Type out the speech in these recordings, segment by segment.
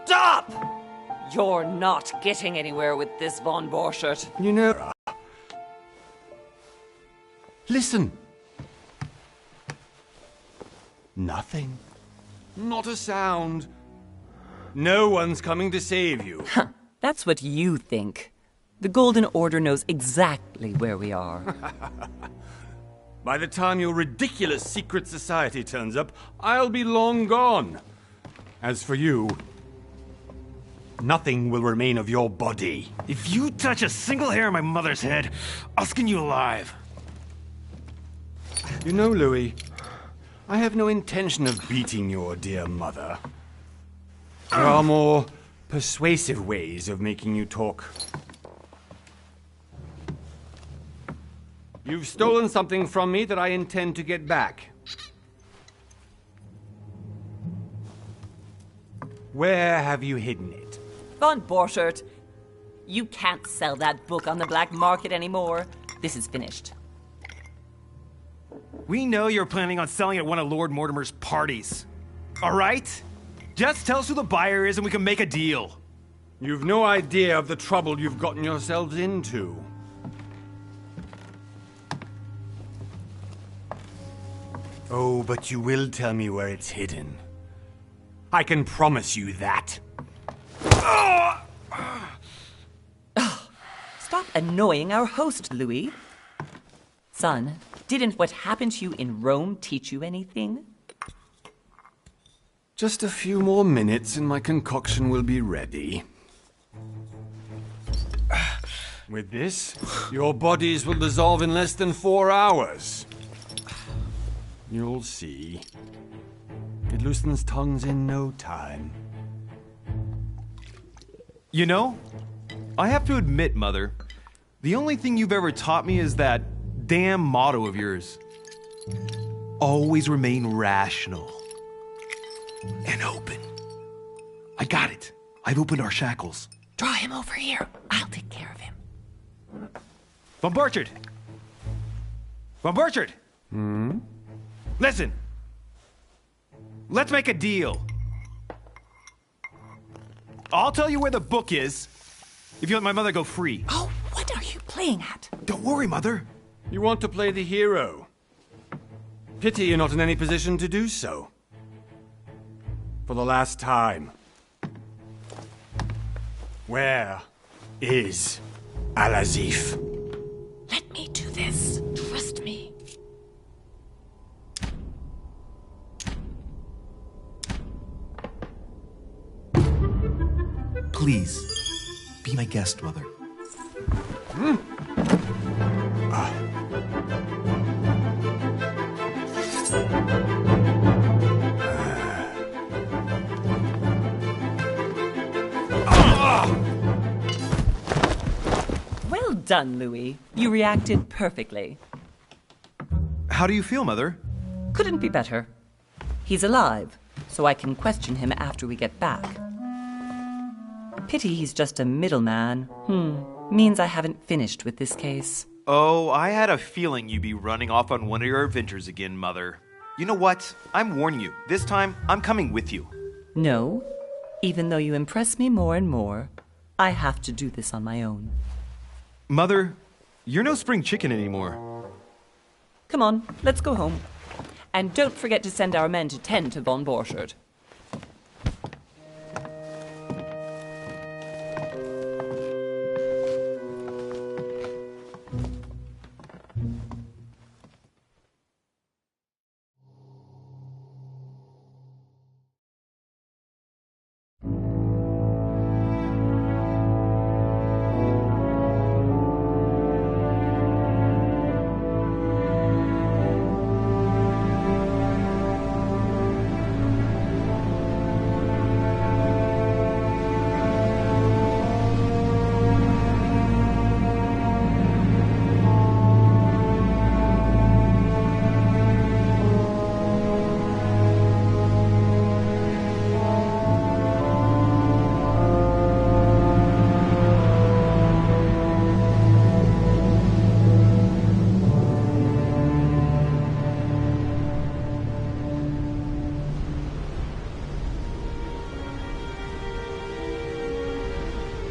Stop! You're not getting anywhere with this, von Borchert. You know... Listen. Nothing. Not a sound. No one's coming to save you. That's what you think. The Golden Order knows exactly where we are. By the time your ridiculous secret society turns up, I'll be long gone. As for you, nothing will remain of your body. If you touch a single hair on my mother's head, I'll skin you alive. You know, Louis, I have no intention of beating your dear mother. There are more persuasive ways of making you talk. You've stolen something from me that I intend to get back. Where have you hidden it? Von Borchert, you can't sell that book on the black market anymore. This is finished. We know you're planning on selling at one of Lord Mortimer's parties. All right? Just tell us who the buyer is and we can make a deal. You've no idea of the trouble you've gotten yourselves into. Oh, but you will tell me where it's hidden. I can promise you that. Stop annoying our host, Louis. Son, didn't what happened to you in Rome teach you anything? Just a few more minutes and my concoction will be ready. With this, your bodies will dissolve in less than 4 hours. You'll see. It loosens tongues in no time. You know, I have to admit, Mother, the only thing you've ever taught me is that damn motto of yours. Always remain rational. And open. I got it. I've opened our shackles. Draw him over here. I'll take care of him. Von Borchert! Von Borchert! Listen. Let's make a deal. I'll tell you where the book is if you let my mother go free. Oh, what are you playing at? Don't worry, Mother. You want to play the hero. Pity you're not in any position to do so. For the last time. Where is Al-Azif? Let me do this. Trust me. Please, be my guest, Mother. Well done, Louis. You reacted perfectly. How do you feel, Mother? Couldn't be better. He's alive, so I can question him after we get back. Pity he's just a middleman. Means I haven't finished with this case. Oh, I had a feeling you'd be running off on one of your adventures again, Mother. You know what? I'm warning you. This time, I'm coming with you. No. Even though you impress me more and more, I have to do this on my own. Mother, you're no spring chicken anymore. Come on, let's go home. And don't forget to send our men to tend to von Borchert.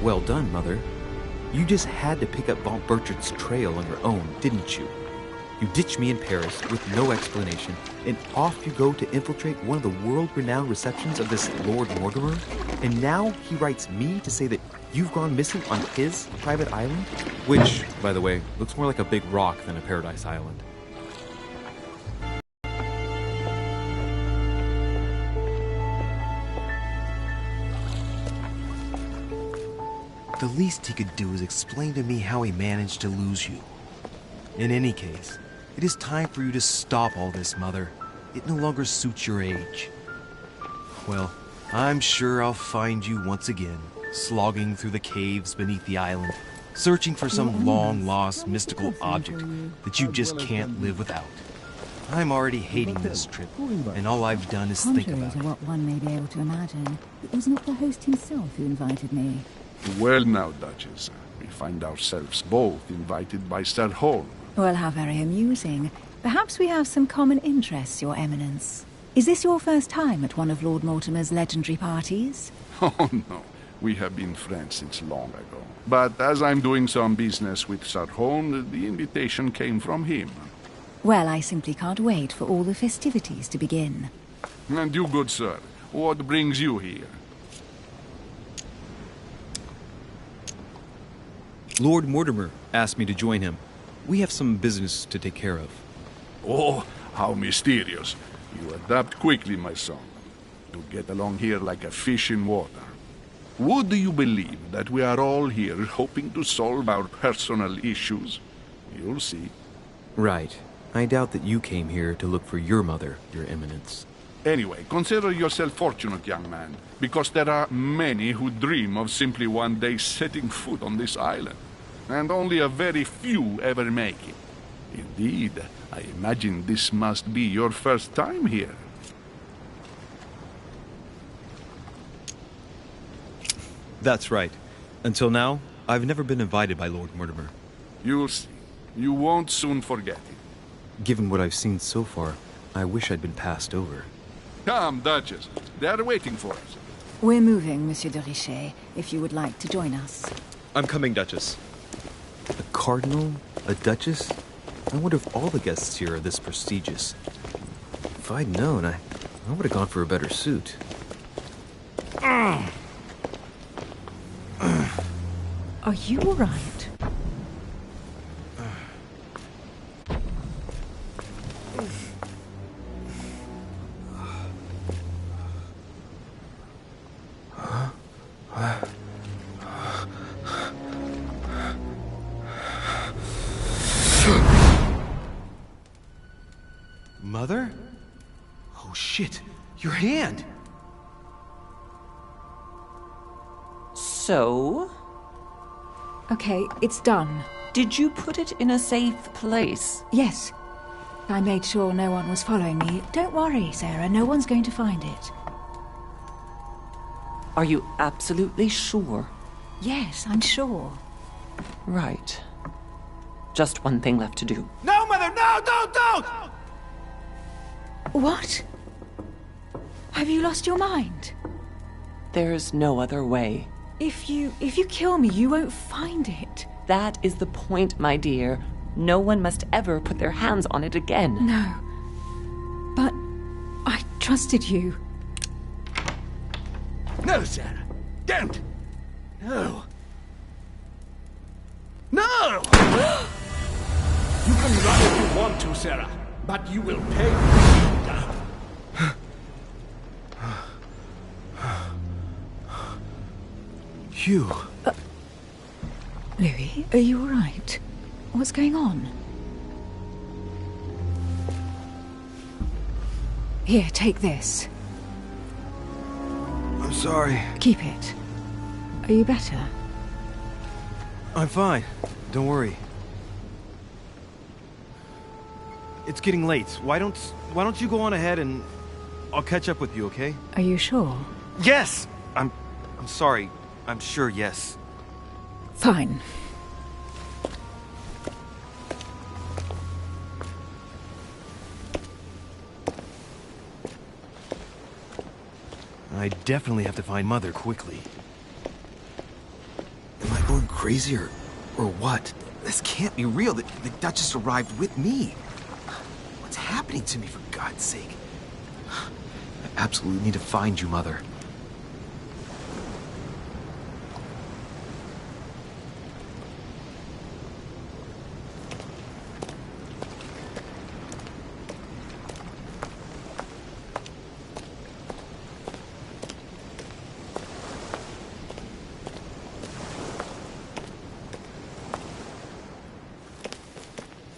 Well done, Mother. You just had to pick up Von Burchard's trail on your own, didn't you? You ditched me in Paris with no explanation, and off you go to infiltrate one of the world-renowned receptions of this Lord Mortimer? And now he writes me to say that you've gone missing on his private island? Which, by the way, looks more like a big rock than a paradise island. The least he could do is explain to me how he managed to lose you. In any case, it is time for you to stop all this, Mother. It no longer suits your age. Well, I'm sure I'll find you once again, slogging through the caves beneath the island, searching for some long-lost mystical object that you just can't live without. I'm already hating this trip, and all I've done is think Contrary about to it. what one may be able to imagine, it was not the host himself who invited me. Well now, Duchess, we find ourselves both invited by Sir Holm. Well, how very amusing. Perhaps we have some common interests, Your Eminence. Is this your first time at one of Lord Mortimer's legendary parties? Oh no, we have been friends since long ago. But as I'm doing some business with Sir Holm, the invitation came from him. Well, I simply can't wait for all the festivities to begin. And you, good sir, what brings you here? Lord Mortimer asked me to join him. We have some business to take care of. Oh, how mysterious. You adapt quickly, my son. You get along here like a fish in water. Would you believe that we are all here hoping to solve our personal issues? You'll see. Right. I doubt that you came here to look for your mother, Your Eminence. Anyway, consider yourself fortunate, young man, because there are many who dream of simply one day setting foot on this island, and only a very few ever make it. Indeed, I imagine this must be your first time here. That's right. Until now, I've never been invited by Lord Mortimer. You'll see. You won't soon forget it. Given what I've seen so far, I wish I'd been passed over. Come, Duchess. They are waiting for us. We're moving, Monsieur de Richet, if you would like to join us. I'm coming, Duchess. A cardinal? A duchess? I wonder if all the guests here are this prestigious. If I'd known, I would have gone for a better suit. Are you all right? Mother? Oh shit, your hand! So, Okay, it's done. did you put it in a safe place? Yes. I made sure no one was following me. Don't worry, Sarah, no one's going to find it. Are you absolutely sure? Yes, I'm sure. Right. Just one thing left to do. No, Mother, no, don't! What? Have you lost your mind? There's no other way. If you kill me, you won't find it. That is the point, my dear. No one must ever put their hands on it again. No. But I trusted you. No, Sarah. Don't. No. No! You can run if you want to, Sarah, but you will pay. Hugh. Louis, are you all right? What's going on? Here, take this. I'm sorry. Keep it. Are you better? I'm fine. Don't worry. It's getting late. Why don't you go on ahead and I'll catch up with you, okay? Are you sure? Yes! I'm sorry. I'm sure, yes. Fine. I definitely have to find Mother quickly. crazy or what? This can't be real. The Duchess arrived with me. What's happening to me, for God's sake? I absolutely need to find you, Mother.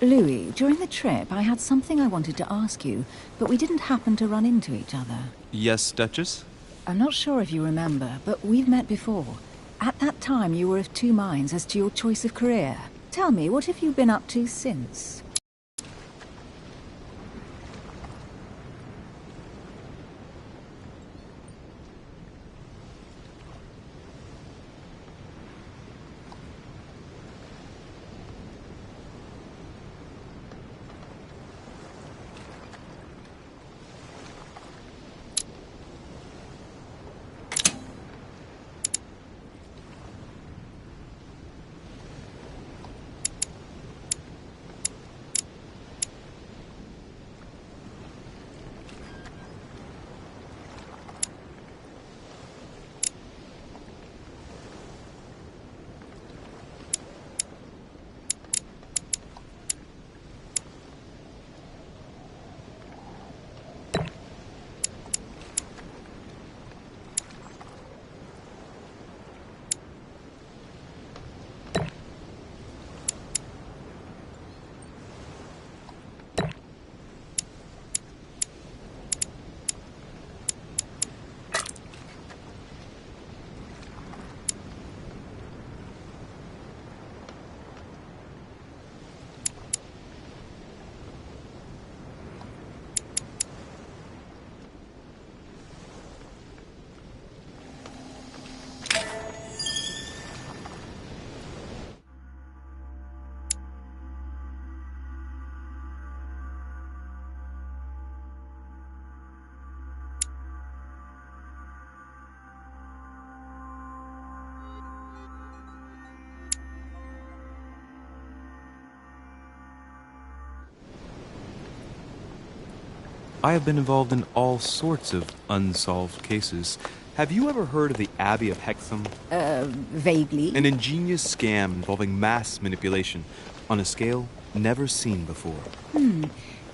Louis, during the trip, I had something I wanted to ask you, but we didn't happen to run into each other. Yes, Duchess? I'm not sure if you remember, but we've met before. At that time, you were of two minds as to your choice of career. Tell me, what have you been up to since? I have been involved in all sorts of unsolved cases. Have you ever heard of the Abbey of Hexham? Vaguely. An ingenious scam involving mass manipulation on a scale never seen before.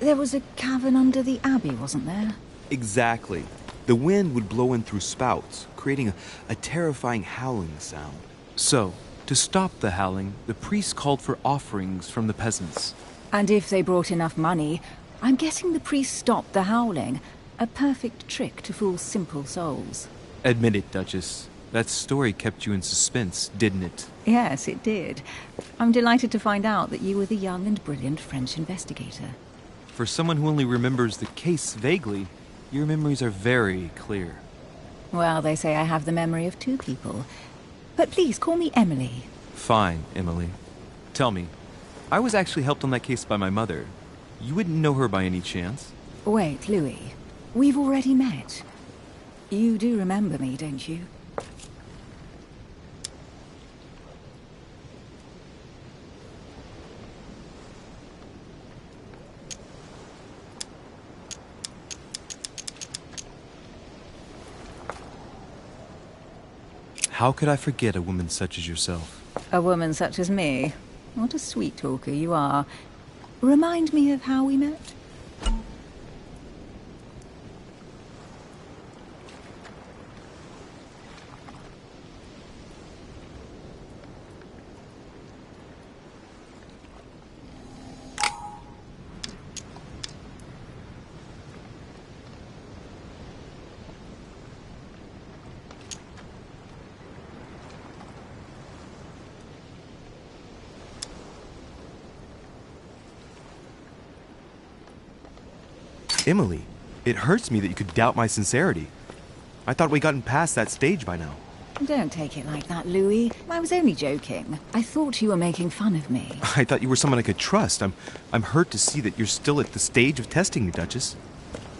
There was a cavern under the abbey, wasn't there? Exactly. The wind would blow in through spouts, creating a terrifying howling sound. So, to stop the howling, the priests called for offerings from the peasants. And if they brought enough money, I'm guessing the priest stopped the howling. A perfect trick to fool simple souls. Admit it, Duchess. That story kept you in suspense, didn't it? Yes, it did. I'm delighted to find out that you were the young and brilliant French investigator. For someone who only remembers the case vaguely, your memories are very clear. Well, they say I have the memory of two people. But please, call me Emily. Fine, Emily. Tell me, I was actually helped on that case by my mother. You wouldn't know her by any chance? Wait, Louis. We've already met. You do remember me, don't you? How could I forget a woman such as yourself? A woman such as me? What a sweet talker you are. Remind me of how we met? Emily, it hurts me that you could doubt my sincerity. I thought we'd gotten past that stage by now. Don't take it like that, Louis. I was only joking. I thought you were making fun of me. I thought you were someone I could trust. I'm hurt to see that you're still at the stage of testing me, Duchess.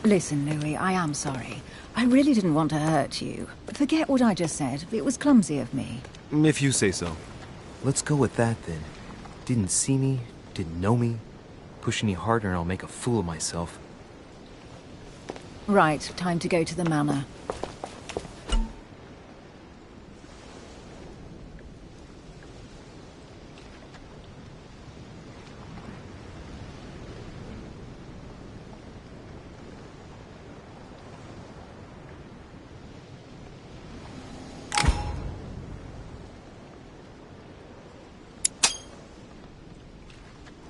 Listen, Louis, I am sorry. I really didn't want to hurt you. Forget what I just said. It was clumsy of me. If you say so. Let's go with that then. Didn't see me, didn't know me. Push any harder and I'll make a fool of myself. Right, time to go to the manor.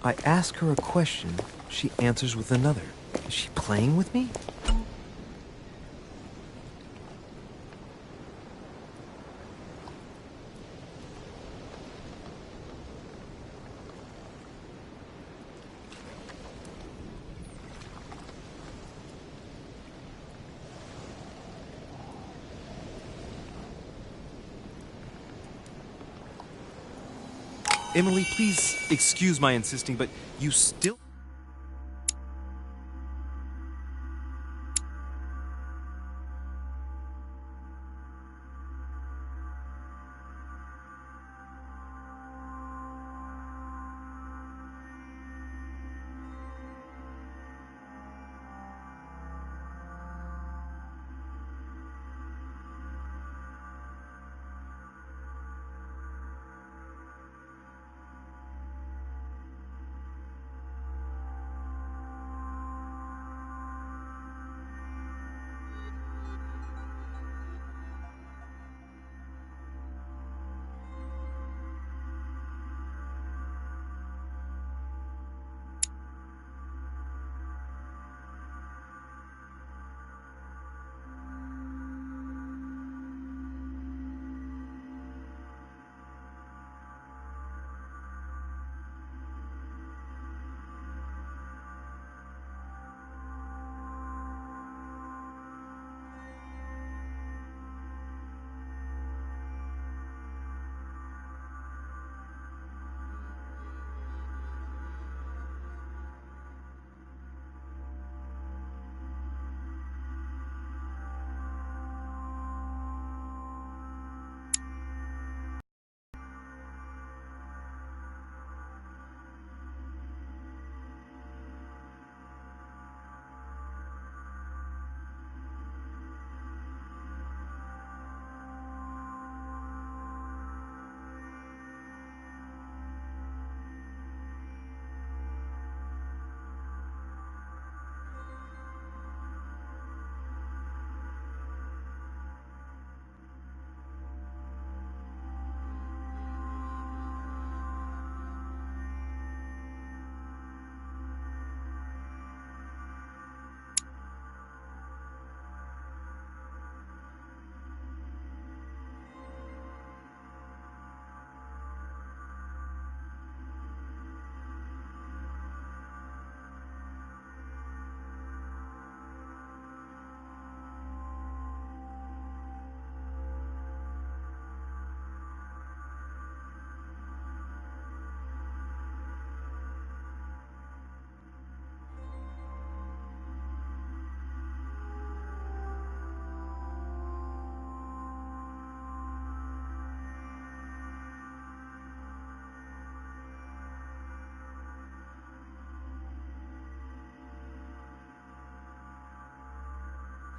I ask her a question, she answers with another. Is she playing with me? Emily, please excuse my insisting, but you still...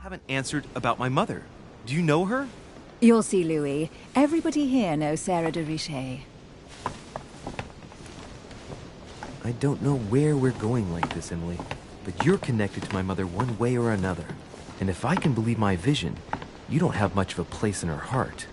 haven't answered about my mother. Do you know her? You'll see, Louis. Everybody here knows Sarah de Richet. I don't know where we're going like this, Emily, but you're connected to my mother one way or another. And if I can believe my vision, you don't have much of a place in her heart.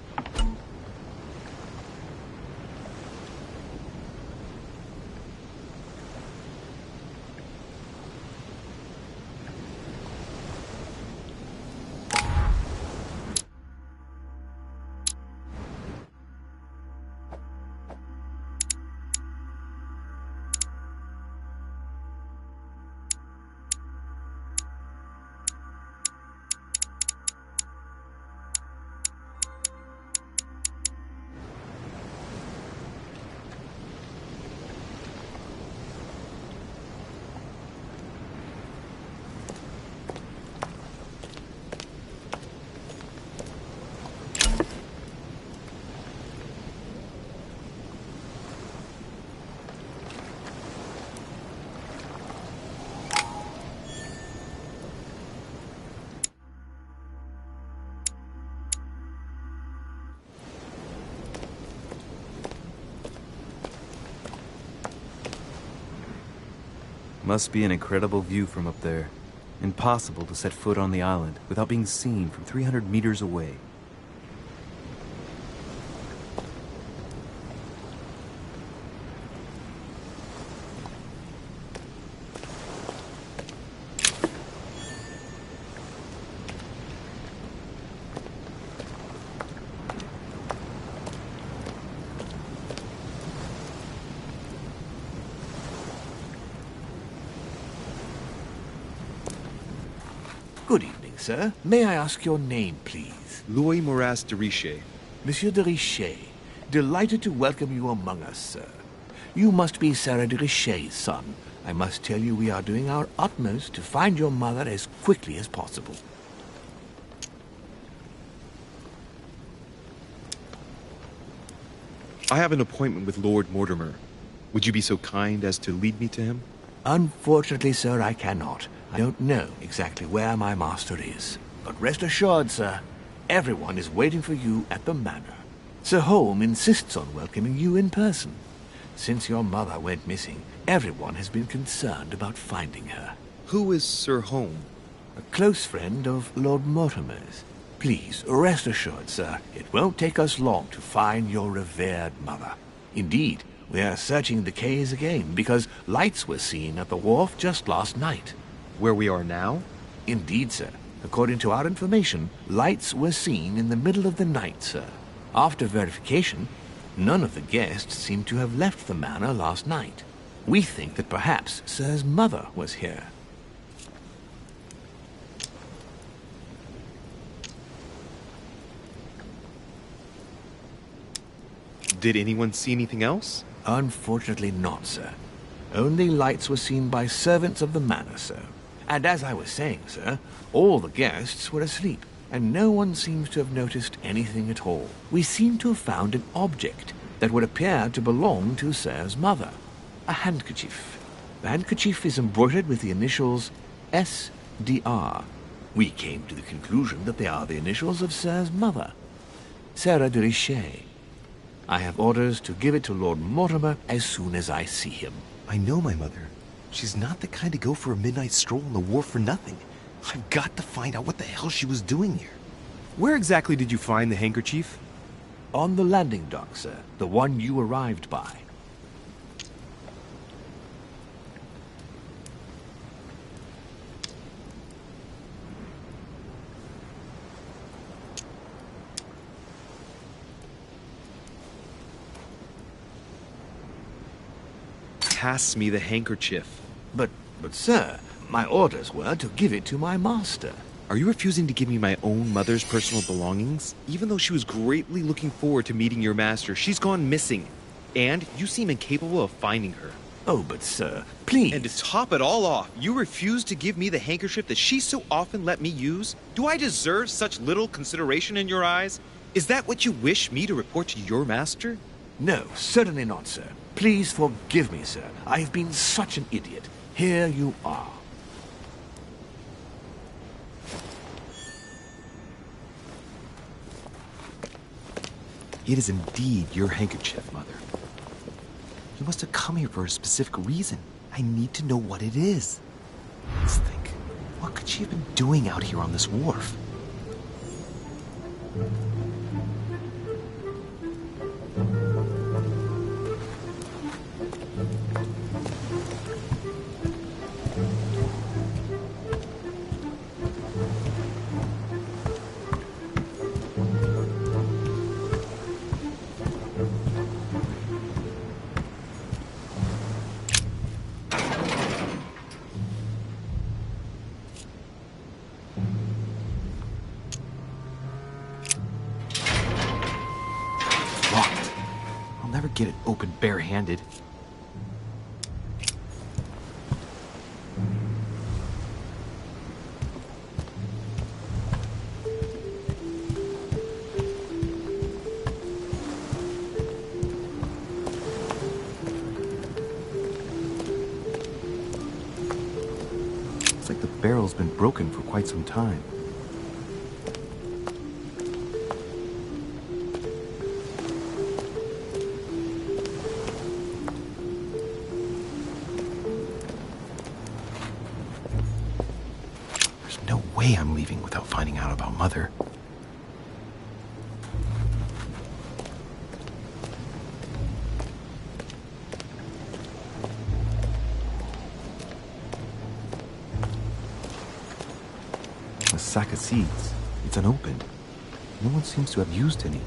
Must be an incredible view from up there. Impossible to set foot on the island without being seen from 300 meters away. Good evening, sir. May I ask your name, please? Louis Moras de Richer. Monsieur de Richer. Delighted to welcome you among us, sir. You must be Sarah de Richer's son. I must tell you we are doing our utmost to find your mother as quickly as possible. I have an appointment with Lord Mortimer. Would you be so kind as to lead me to him? Unfortunately, sir, I cannot. I don't know exactly where my master is. But rest assured, sir, everyone is waiting for you at the manor. Sir Holm insists on welcoming you in person. Since your mother went missing, everyone has been concerned about finding her. Who is Sir Holm? A close friend of Lord Mortimer's. Please, rest assured, sir, it won't take us long to find your revered mother. Indeed, we are searching the quays again because lights were seen at the wharf just last night. Where we are now? Indeed, sir. According to our information, lights were seen in the middle of the night, sir. After verification, none of the guests seem to have left the manor last night. We think that perhaps Sir's mother was here. Did anyone see anything else? Unfortunately not, sir. Only lights were seen by servants of the manor, sir. And as I was saying, sir, all the guests were asleep, and no one seems to have noticed anything at all. We seem to have found an object that would appear to belong to Sir's mother. A handkerchief. The handkerchief is embroidered with the initials S.D.R. We came to the conclusion that they are the initials of Sir's mother, Sarah de Richer. I have orders to give it to Lord Mortimer as soon as I see him. I know my mother. She's not the kind to go for a midnight stroll on the wharf for nothing. I've got to find out what the hell she was doing here. Where exactly did you find the handkerchief? On the landing dock, sir. The one you arrived by. Pass me the handkerchief. But sir, my orders were to give it to my master. Are you refusing to give me my own mother's personal belongings? Even though she was greatly looking forward to meeting your master, she's gone missing. And you seem incapable of finding her. Oh, but sir, please. And to top it all off, you refuse to give me the handkerchief that she so often let me use? Do I deserve such little consideration in your eyes? Is that what you wish me to report to your master? No, certainly not, sir. Please forgive me, sir. I have been such an idiot. Here you are. It is indeed your handkerchief, Mother. You must have come here for a specific reason. I need to know what it is. Let's think. What could she have been doing out here on this wharf? Get it open barehanded. Looks like the barrel's been broken for quite some time. way I'm leaving without finding out about Mother. A sack of seeds. It's unopened. No one seems to have used any.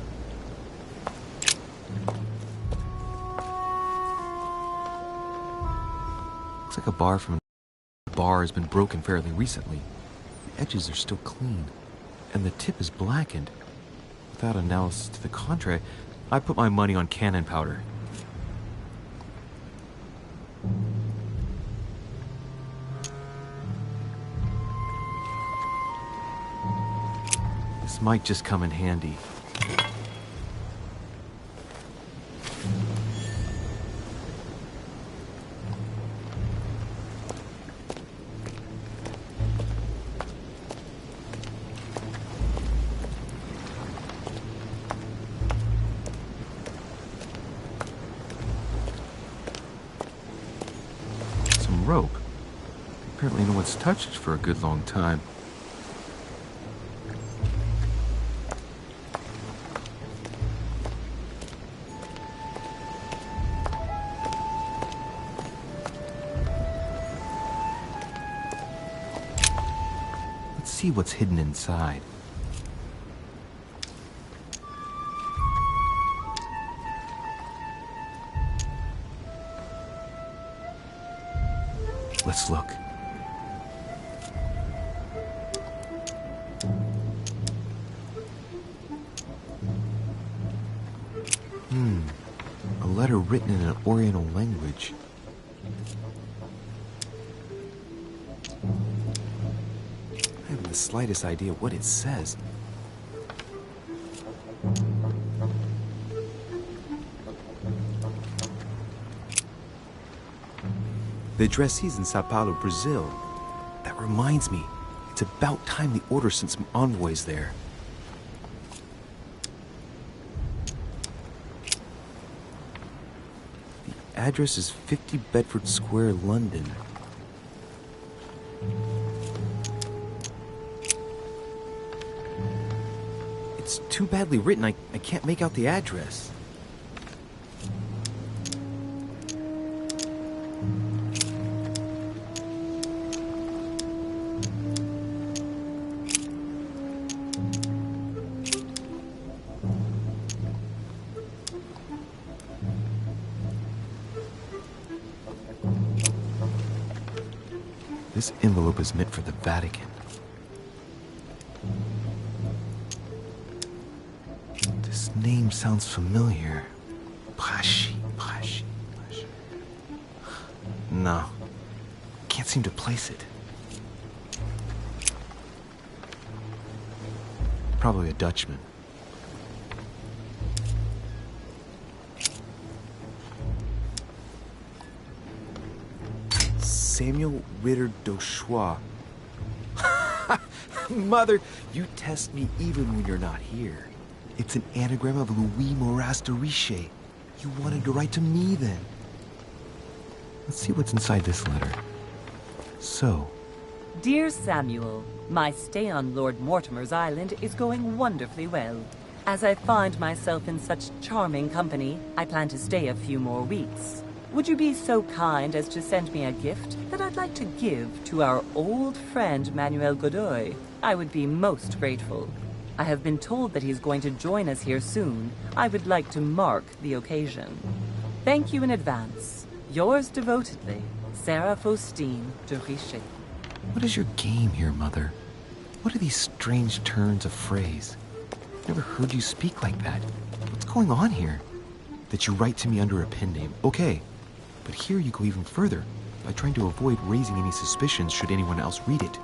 Looks like a bar from a bar has been broken fairly recently. The edges are still clean, and the tip is blackened. Without analysis to the contrary, I put my money on cannon powder. This might just come in handy. Some rope. Apparently no one's touched it for a good long time. See what's hidden inside. Let's look. A letter written in an Oriental language. I haven't the slightest idea what it says. The addressee's in Sao Paulo, Brazil. That reminds me, it's about time the order sent some envoys there. The address is 50 Bedford Square, London. It's too badly written, I can't make out the address. This envelope is meant for the Vatican. This name sounds familiar. Prashi. No. Can't seem to place it. Probably a Dutchman. Samuel Ritter Dauchois. Mother, you test me even when you're not here. It's an anagram of Louis Moras de Riche. You wanted to write to me then. Let's see what's inside this letter. So. Dear Samuel, my stay on Lord Mortimer's island is going wonderfully well. As I find myself in such charming company, I plan to stay a few more weeks. Would you be so kind as to send me a gift that I'd like to give to our old friend Manuel Godoy? I would be most grateful. I have been told that he's going to join us here soon. I would like to mark the occasion. Thank you in advance. Yours devotedly, Sarah Faustine de Riche. What is your game here, Mother? What are these strange turns of phrase? Never heard you speak like that. What's going on here? That you write to me under a pen name, okay. But here you go even further, by trying to avoid raising any suspicions should anyone else read it.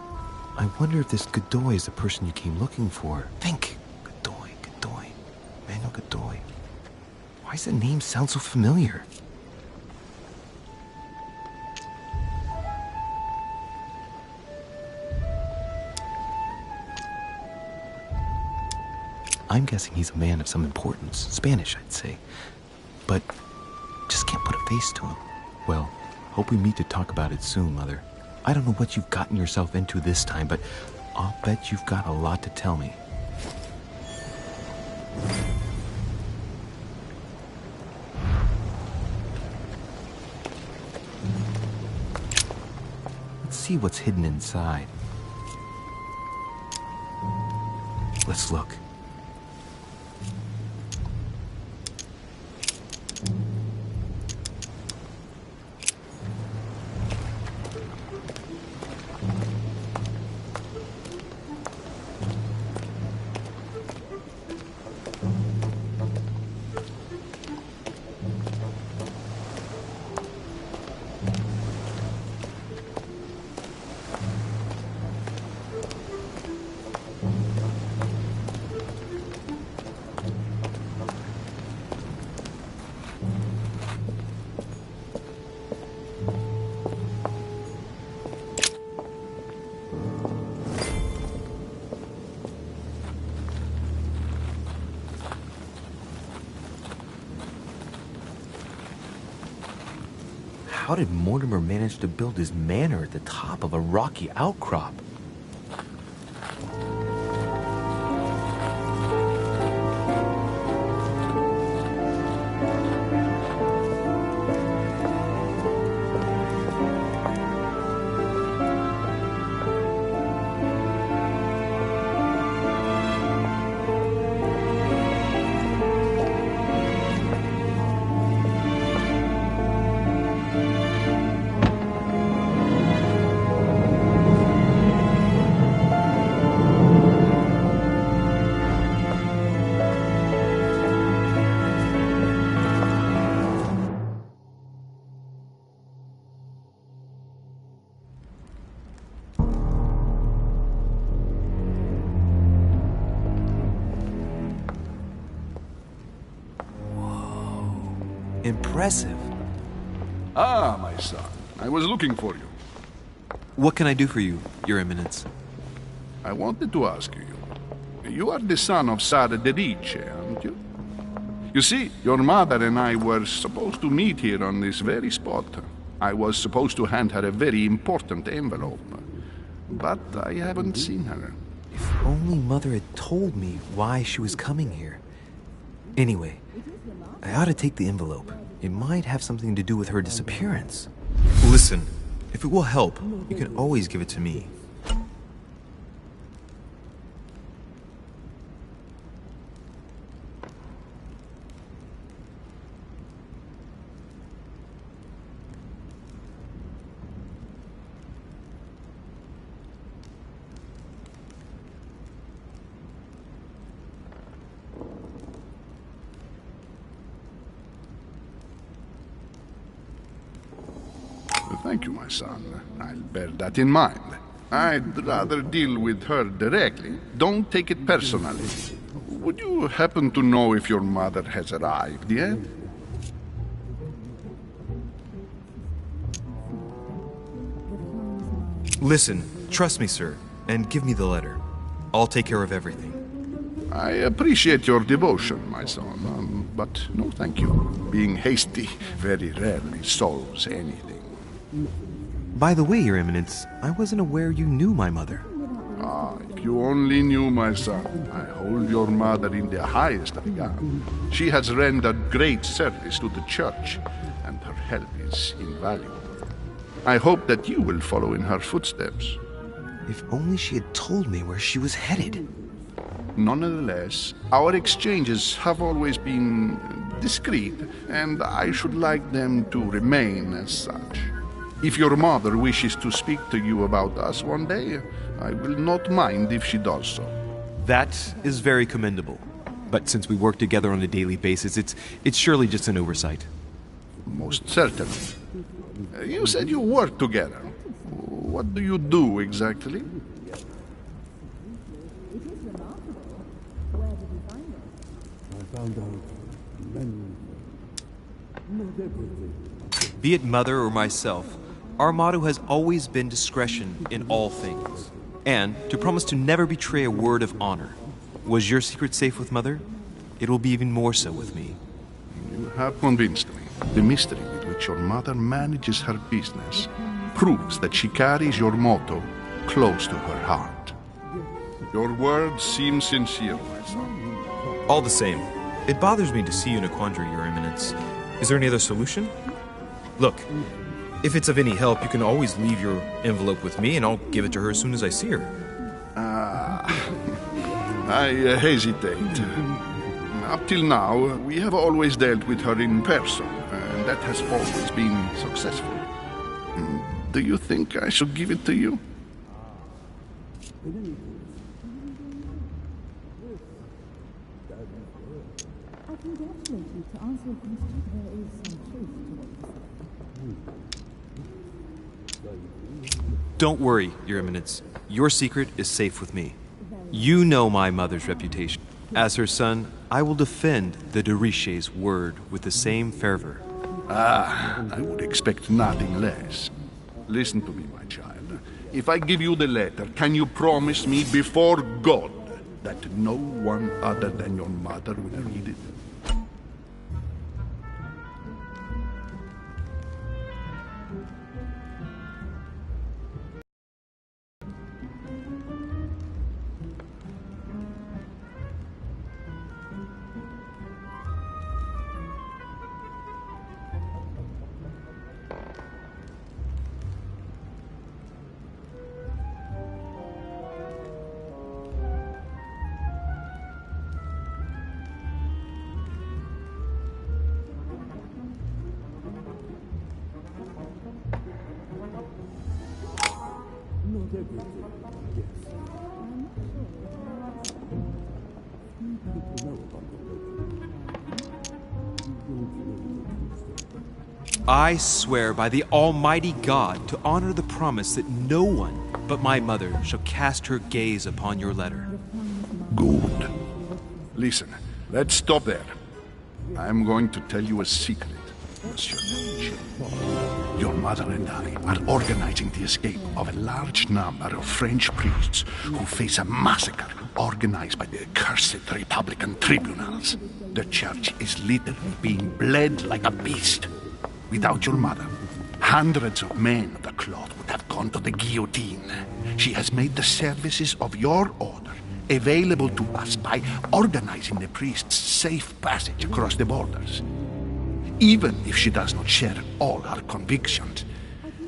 I wonder if this Godoy is the person you came looking for. Think! Godoy. Manuel Godoy. Why does the name sound so familiar? I'm guessing he's a man of some importance. Spanish, I'd say. But just can't put a face to him. Well, hope we meet to talk about it soon, Mother. I don't know what you've gotten yourself into this time, but I'll bet you've got a lot to tell me. Let's see what's hidden inside. Let's look. How did Mortimer manage to build his manor at the top of a rocky outcrop? Impressive. Ah, my son. I was looking for you. What can I do for you, Your Eminence? I wanted to ask you. You are the son of Sara de Rice, aren't you? You see, your mother and I were supposed to meet here on this very spot. I was supposed to hand her a very important envelope. But I haven't seen her. If only Mother had told me why she was coming here. Anyway, I ought to take the envelope. It might have something to do with her disappearance. Listen, if it will help, you can always give it to me. Thank you, my son. I'll bear that in mind. I'd rather deal with her directly. Don't take it personally. Would you happen to know if your mother has arrived yet? Listen, trust me, sir, and give me the letter. I'll take care of everything. I appreciate your devotion, my son, but no thank you. Being hasty very rarely solves anything. By the way, Your Eminence, I wasn't aware you knew my mother. Ah, if you only knew, my son. I hold your mother in the highest regard. She has rendered great service to the church, and her help is invaluable. I hope that you will follow in her footsteps. If only she had told me where she was headed. Nonetheless, our exchanges have always been discreet, and I should like them to remain as such. If your mother wishes to speak to you about us one day, I will not mind if she does so. That is very commendable. But since we work together on a daily basis, it's surely just an oversight. Most certainly. You said you work together. What do you do exactly? Be it Mother or myself, our motto has always been discretion in all things, and to promise to never betray a word of honor. Was your secret safe with Mother? It will be even more so with me. You have convinced me. The mystery with which your mother manages her business proves that she carries your motto close to her heart. Your words seem sincere, my son. All the same, it bothers me to see you in a quandary, Your Eminence. Is there any other solution? Look, if it's of any help, you can always leave your envelope with me and I'll give it to her as soon as I see her. I hesitate. Up till now, we have always dealt with her in person, and that has always been successful. Do you think I should give it to you? I congratulate you. To answer your question, there is some truth to what you say. Don't worry, Your Eminence. Your secret is safe with me. You know my mother's reputation. As her son, I will defend the de Richet's word with the same fervor. I would expect nothing less. Listen to me, my child. If I give you the letter, can you promise me before God that no one other than your mother will read it? I swear by the Almighty God to honor the promise that no one but my mother shall cast her gaze upon your letter. Good. Listen, let's stop there. I'm going to tell you a secret, Monsieur Lynch. Your mother and I are organizing the escape of a large number of French priests who face a massacre organized by the accursed Republican tribunals. The church is literally being bled like a beast. Without your mother, hundreds of men of the cloth would have gone to the guillotine. She has made the services of your order available to us by organizing the priests' safe passage across the borders. Even if she does not share all our convictions,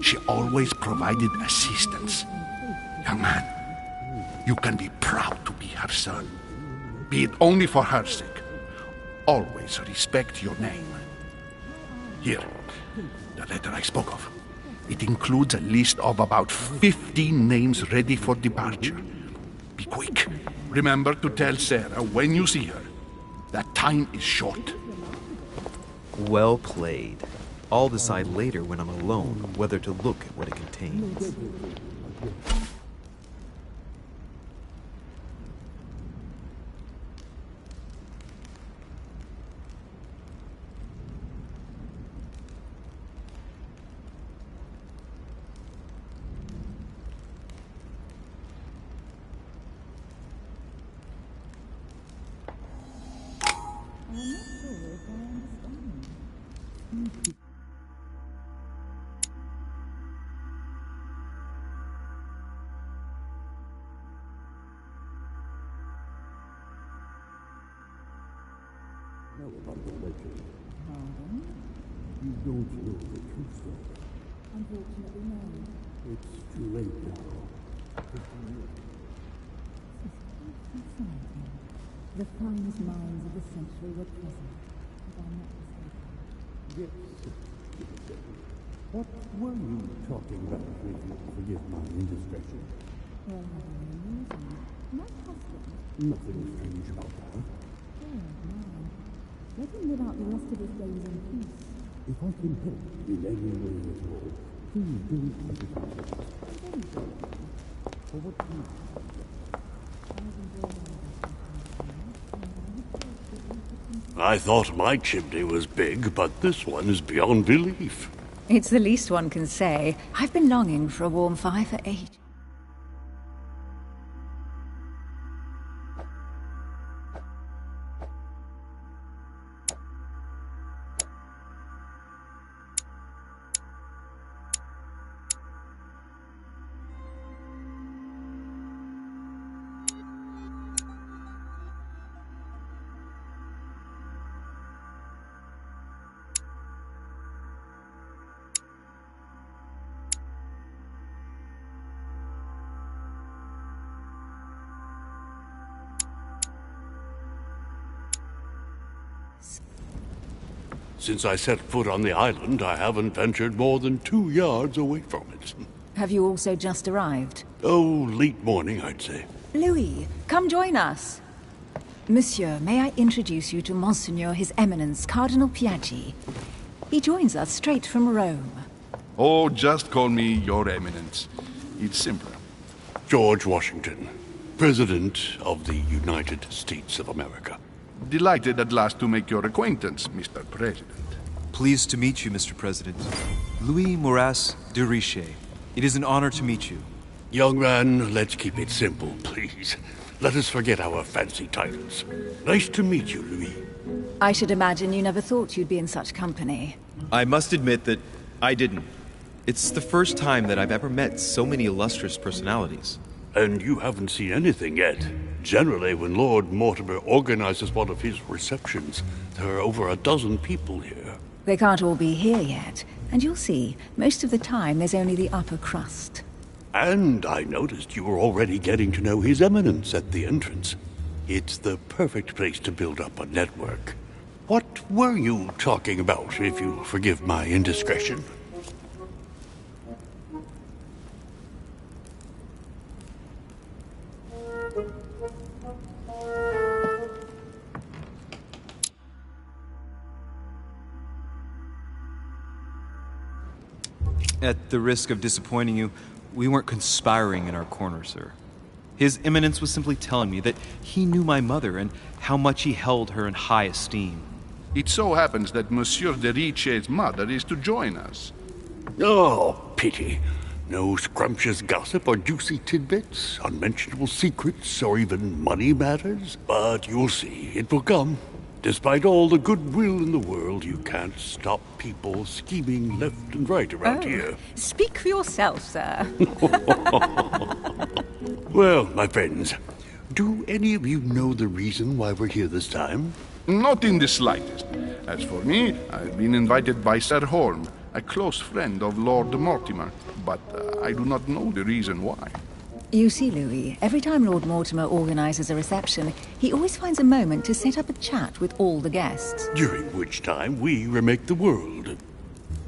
she always provided assistance. Young man, you can be proud to be her son. Be it only for her sake. Always respect your name. Here, the letter I spoke of. It includes a list of about 15 names ready for departure. Be quick. Remember to tell Sarah when you see her that time is short. Well played. I'll decide later when I'm alone whether to look at what it contains. The finest minds of the century were present, if I'm not mistaken. Yes. What were you talking about, if you forgive my indiscretion? Well, having a reason. Not custom. Nothing strange about that. Oh, no. Let him live out the rest of his days in peace. If I can help in any way at all, please do hesitate. For what reason? I thought my chimney was big, but this one is beyond belief. It's the least one can say. I've been longing for a warm fire for 8. Since I set foot on the island, I haven't ventured more than 2 yards away from it. Have you also just arrived? Oh, late morning, I'd say. Louis, come join us. Monsieur, may I introduce you to Monseigneur His Eminence Cardinal Piaggi? He joins us straight from Rome. Oh, just call me Your Eminence. It's simpler. George Washington, President of the United States of America. Delighted at last to make your acquaintance, Mr. President. Pleased to meet you, Mr. President. Louis Moras de Richet. It is an honor to meet you. Young man, let's keep it simple, please. Let us forget our fancy titles. Nice to meet you, Louis. I should imagine you never thought you'd be in such company. I must admit that I didn't. It's the first time that I've ever met so many illustrious personalities. And you haven't seen anything yet. Generally, when Lord Mortimer organizes one of his receptions, there are over a dozen people here. They can't all be here yet, and you'll see, most of the time there's only the upper crust. And I noticed you were already getting to know His Eminence at the entrance. It's the perfect place to build up a network. What were you talking about, if you forgive my indiscretion? At the risk of disappointing you, we weren't conspiring in our corner, sir. His Eminence was simply telling me that he knew my mother and how much he held her in high esteem. It so happens that Monsieur de Richet's mother is to join us. Oh, pity. No scrumptious gossip or juicy tidbits, unmentionable secrets, or even money matters. But you'll see, it will come. Despite all the goodwill in the world, you can't stop people scheming left and right around here. Speak for yourself, sir. Well, my friends, do any of you know the reason why we're here this time? Not in the slightest. As for me, I've been invited by Sir Holm, a close friend of Lord Mortimer, but I do not know the reason why. You see, Louis, every time Lord Mortimer organizes a reception, he always finds a moment to set up a chat with all the guests. During which time we remake the world.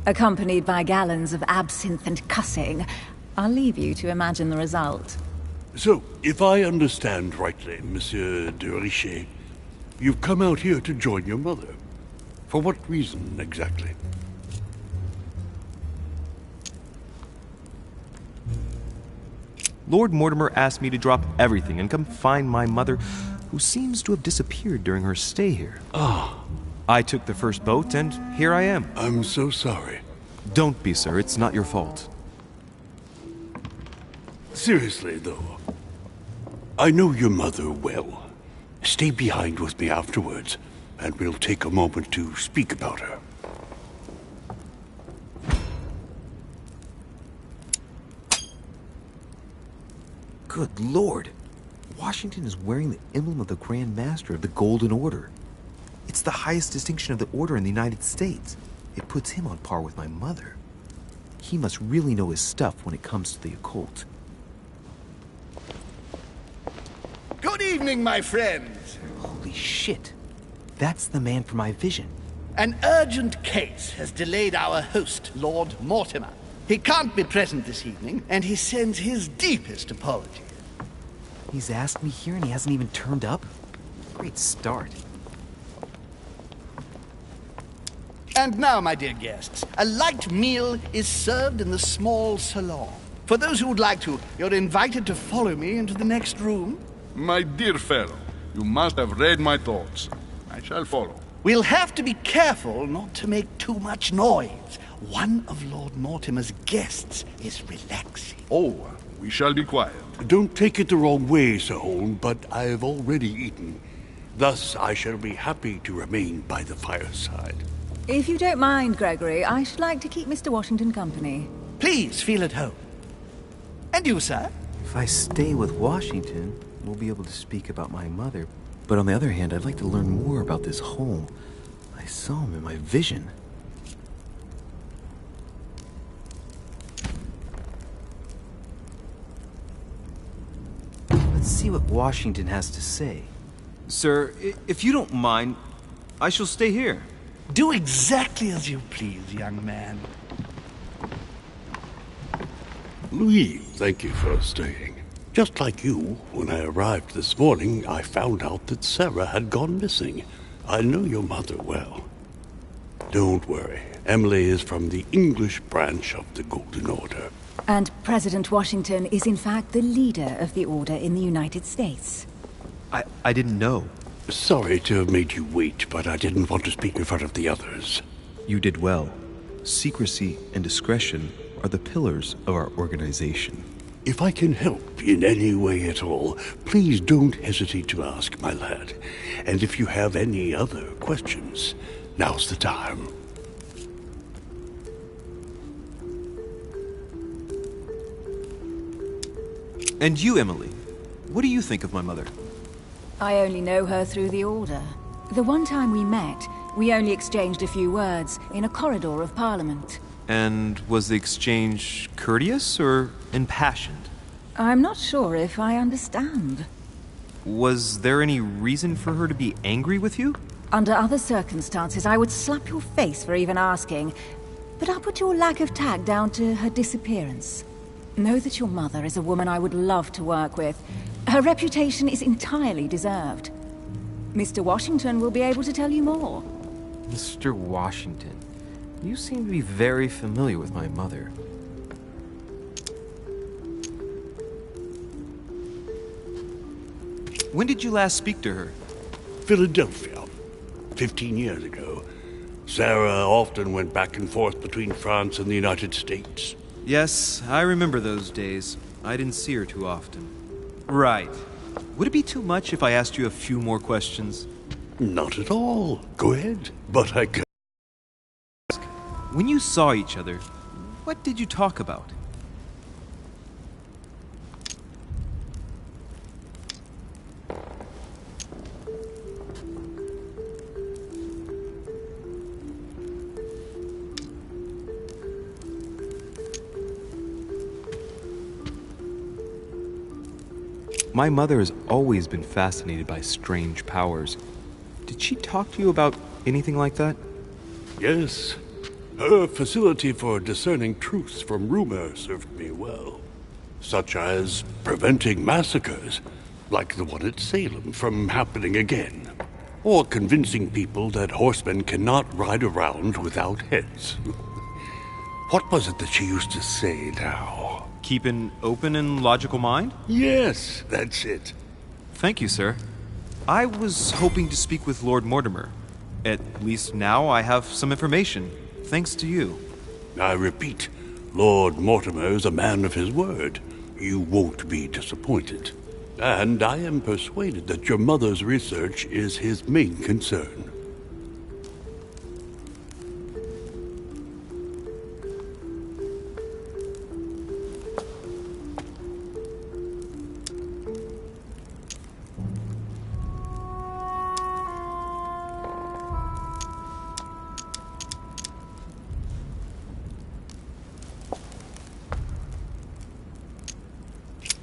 Accompanied by gallons of absinthe and cussing. I'll leave you to imagine the result. So, if I understand rightly, Monsieur de Richet, you've come out here to join your mother. For what reason, exactly? Lord Mortimer asked me to drop everything and come find my mother, who seems to have disappeared during her stay here. Ah. I took the first boat, and here I am. I'm so sorry. Don't be, sir. It's not your fault. Seriously, though, I know your mother well. Stay behind with me afterwards, and we'll take a moment to speak about her. Good Lord! Washington is wearing the emblem of the Grand Master of the Golden Order. It's the highest distinction of the Order in the United States. It puts him on par with my mother. He must really know his stuff when it comes to the occult. Good evening, my friends. Holy shit. That's the man for my vision. An urgent case has delayed our host, Lord Mortimer. He can't be present this evening, and he sends his deepest apologies. He's asked me here and he hasn't even turned up? Great start. And now, my dear guests, a light meal is served in the small salon. For those who would like to, you're invited to follow me into the next room. My dear fellow, you must have read my thoughts. I shall follow. We'll have to be careful not to make too much noise. One of Lord Mortimer's guests is relaxing. Oh, we shall be quiet. Don't take it the wrong way, Sir Holm, but I've already eaten. Thus, I shall be happy to remain by the fireside. If you don't mind, Gregory, I should like to keep Mr. Washington company. Please feel at home. And you, sir? If I stay with Washington, we'll be able to speak about my mother. But on the other hand, I'd like to learn more about this Holm. I saw him in my vision. Let's see what Washington has to say. Sir, if you don't mind, I shall stay here. Do exactly as you please, young man. Louis, thank you for staying. Just like you, when I arrived this morning, I found out that Sarah had gone missing. I know your mother well. Don't worry. Emily is from the English branch of the Golden Order. And President Washington is in fact the leader of the Order in the United States. I didn't know. Sorry to have made you wait, but I didn't want to speak in front of the others. You did well. Secrecy and discretion are the pillars of our organization. If I can help in any way at all, please don't hesitate to ask, my lad. And if you have any other questions, now's the time. And you, Emily, what do you think of my mother? I only know her through the Order. The one time we met, we only exchanged a few words in a corridor of Parliament. And was the exchange courteous or impassioned? I'm not sure if I understand. Was there any reason for her to be angry with you? Under other circumstances, I would slap your face for even asking, but I'll put your lack of tact down to her disappearance. Know that your mother is a woman I would love to work with. Her reputation is entirely deserved. Mr. Washington will be able to tell you more. Mr. Washington, you seem to be very familiar with my mother. When did you last speak to her? Philadelphia, 15 years ago. Sarah often went back and forth between France and the United States. Yes, I remember those days. I didn't see her too often. Right. Would it be too much if I asked you a few more questions? Not at all. Go ahead. But I can... When you saw each other, what did you talk about? My mother has always been fascinated by strange powers. Did she talk to you about anything like that? Yes. Her facility for discerning truth from rumor served me well. Such as preventing massacres, like the one at Salem, from happening again. Or convincing people that horsemen cannot ride around without heads. What was it that she used to say now? Keep an open and logical mind? Yes, that's it. Thank you, sir. I was hoping to speak with Lord Mortimer. At least now I have some information, thanks to you. I repeat, Lord Mortimer is a man of his word. You won't be disappointed. And I am persuaded that your mother's research is his main concern.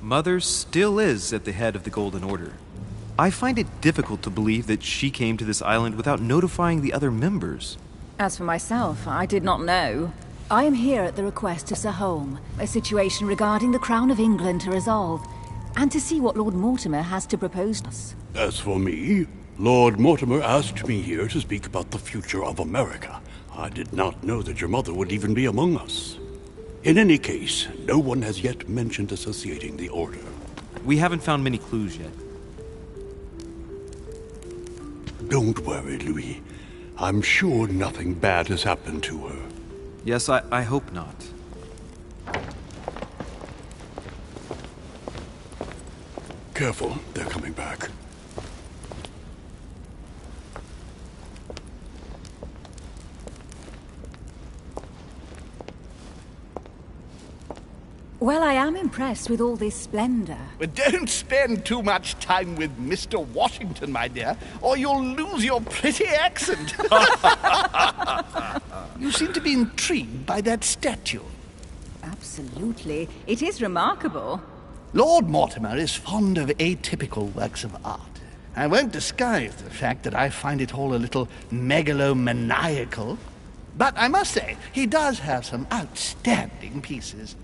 Mother still is at the head of the Golden Order. I find it difficult to believe that she came to this island without notifying the other members. As for myself, I did not know. I am here at the request of Sir Holm, a situation regarding the Crown of England to resolve, and to see what Lord Mortimer has to propose to us. As for me, Lord Mortimer asked me here to speak about the future of America. I did not know that your mother would even be among us. In any case, no one has yet mentioned associating the Order. We haven't found many clues yet. Don't worry, Louis. I'm sure nothing bad has happened to her. Yes, I hope not. Careful, they're coming back. Well, I am impressed with all this splendor. But don't spend too much time with Mr. Washington, my dear, or you'll lose your pretty accent. You seem to be intrigued by that statue. Absolutely. It is remarkable. Lord Mortimer is fond of atypical works of art. I won't disguise the fact that I find it all a little megalomaniacal. But I must say, he does have some outstanding pieces.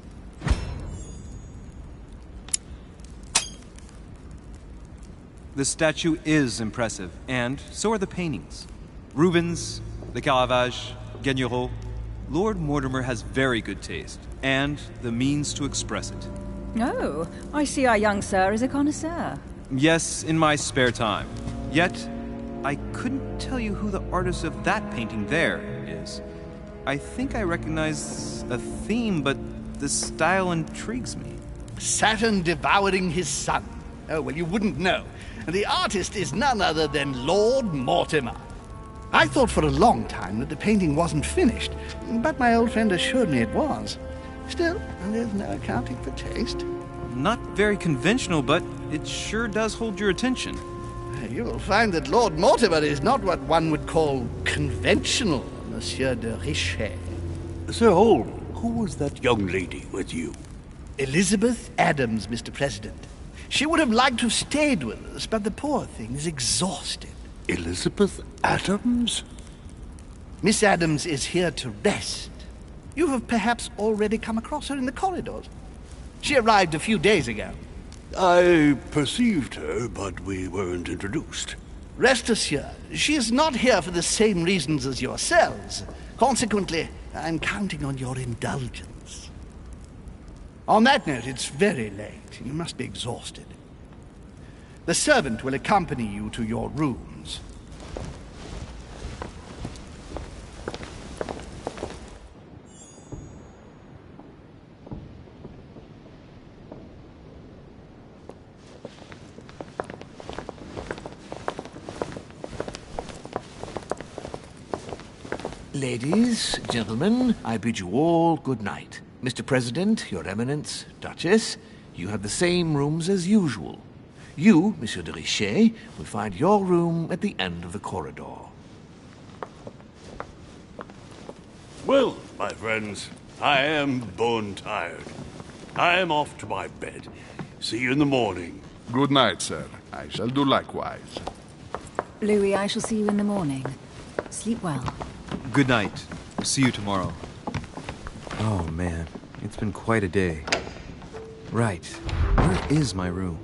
The statue is impressive, and so are the paintings. Rubens, the Caravage, Guignero. Lord Mortimer has very good taste, and the means to express it. Oh, I see our young sir is a connoisseur. Yes, in my spare time. Yet, I couldn't tell you who the artist of that painting there is. I think I recognize a theme, but the style intrigues me. Saturn devouring his son. Oh, well, you wouldn't know. The artist is none other than Lord Mortimer. I thought for a long time that the painting wasn't finished, but my old friend assured me it was. Still, there's no accounting for taste. Not very conventional, but it sure does hold your attention. You'll find that Lord Mortimer is not what one would call conventional, Monsieur de Richet. Sir Holm, who was that young lady with you? Elizabeth Adams, Mr. President. She would have liked to have stayed with us, but the poor thing is exhausted. Elizabeth Adams? Miss Adams is here to rest. You have perhaps already come across her in the corridors. She arrived a few days ago. I perceived her, but we weren't introduced. Rest assured, she is not here for the same reasons as yourselves. Consequently, I'm counting on your indulgence. On that note, it's very late. You must be exhausted. The servant will accompany you to your rooms. Ladies, gentlemen, I bid you all good night. Mr. President, Your Eminence, Duchess, you have the same rooms as usual. You, Monsieur de Richet, will find your room at the end of the corridor. Well, my friends, I am bone tired. I am off to my bed. See you in the morning. Good night, sir. I shall do likewise. Louis, I shall see you in the morning. Sleep well. Good night. See you tomorrow. Oh, man. It's been quite a day. Right. Where is my room?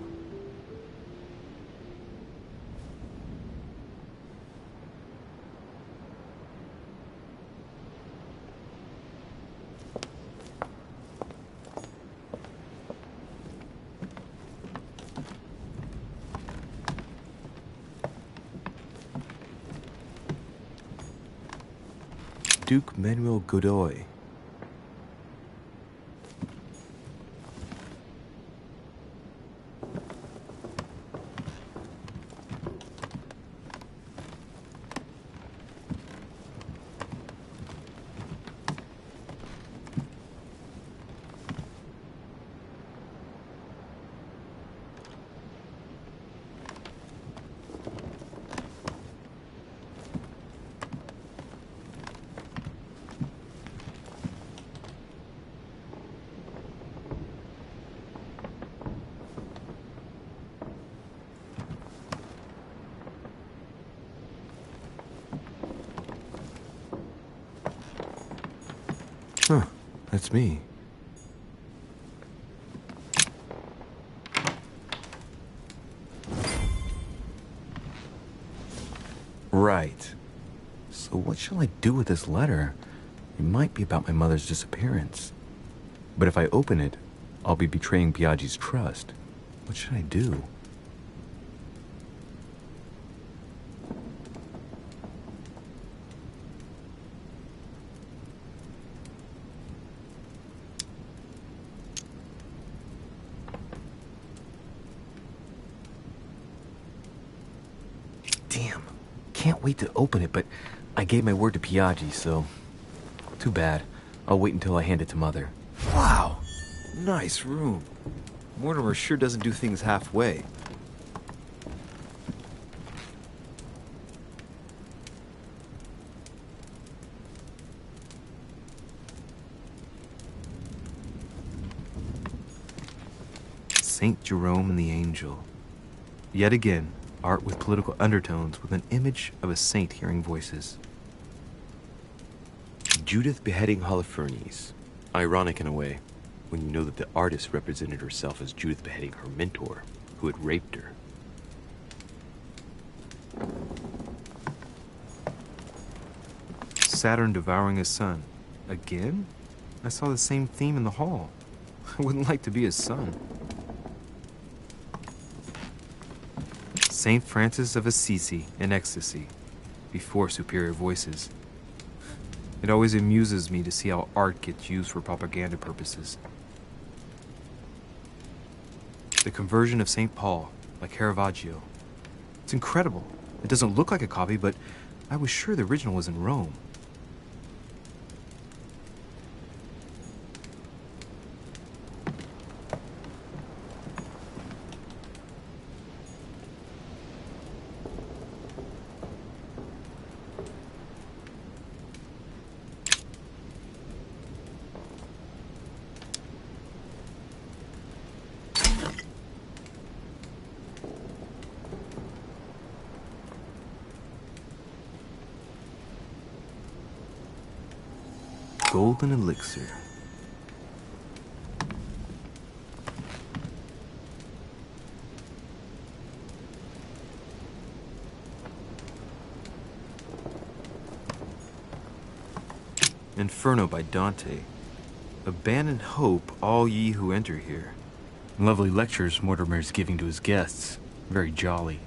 Duke Manuel Godoy. Huh, that's me. Right. So what shall I do with this letter? It might be about my mother's disappearance. But if I open it, I'll be betraying Biaggi's trust. What should I do? Damn. Can't wait to open it, but I gave my word to Biaggi, so... Too bad. I'll wait until I hand it to Mother. Wow! Nice room. Mortimer sure doesn't do things halfway. Saint Jerome and the Angel. Yet again, Art with political undertones with an image of a saint hearing voices. Judith beheading Holofernes. Ironic in a way, when you know that the artist represented herself as Judith beheading her mentor, who had raped her. Saturn devouring his son. Again? I saw the same theme in the hall. I wouldn't like to be his son. Saint Francis of Assisi in ecstasy, before superior voices. It always amuses me to see how art gets used for propaganda purposes. The conversion of St. Paul, by Caravaggio. It's incredible. It doesn't look like a copy, but I was sure the original was in Rome. Golden elixir. Inferno by Dante. Abandon hope, all ye who enter here. Lovely lectures Mortimer's giving to his guests. Very jolly.